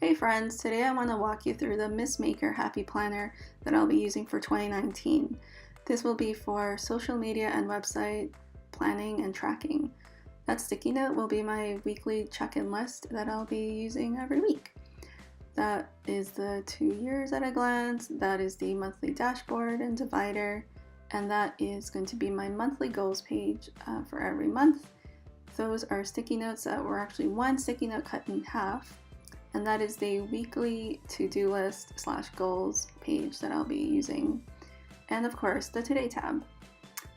Hey friends, today I want to walk you through the Miss Maker Happy Planner that I'll be using for 2019. This will be for social media and website planning and tracking. That sticky note will be my weekly check-in list that I'll be using every week. That is the 2 years at a glance, that is the monthly dashboard and divider, and that is going to be my monthly goals page for every month. Those are sticky notes that were actually one sticky note cut in half. And that is the weekly to-do list / goals page that I'll be using. And of course, the Today tab.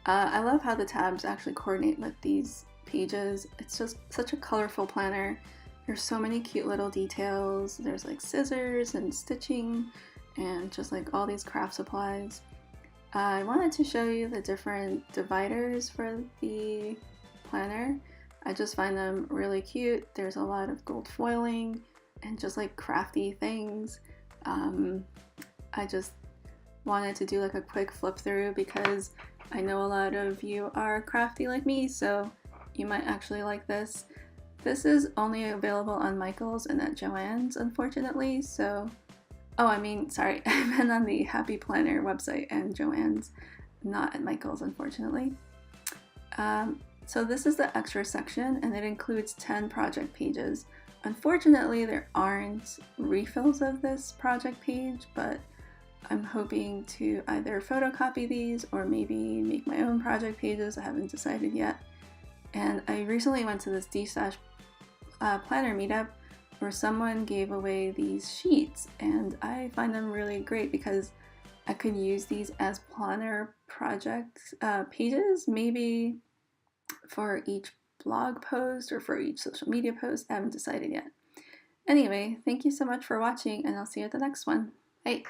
I love how the tabs actually coordinate with these pages. It's just such a colorful planner. There's so many cute little details. There's like scissors and stitching and just like all these craft supplies. I wanted to show you the different dividers for the planner. I just find them really cute. There's a lot of gold foiling and just like crafty things. I just wanted to do like a quick flip through because I know a lot of you are crafty like me, so you might actually like this. This is only available on Michael's and at Joann's, unfortunately, so... Oh, I mean, sorry, I meant on the Happy Planner website and Joann's, not at Michael's, unfortunately. So this is the extra section, and it includes 10 project pages. Unfortunately, there aren't refills of this project page, but I'm hoping to either photocopy these or maybe make my own project pages. I haven't decided yet. And I recently went to this D/planner meetup where someone gave away these sheets, and I find them really great because I could use these as planner project pages, maybe for each blog post or for each social media post. I haven't decided yet. Anyway, thank you so much for watching, and I'll see you at the next one. Bye!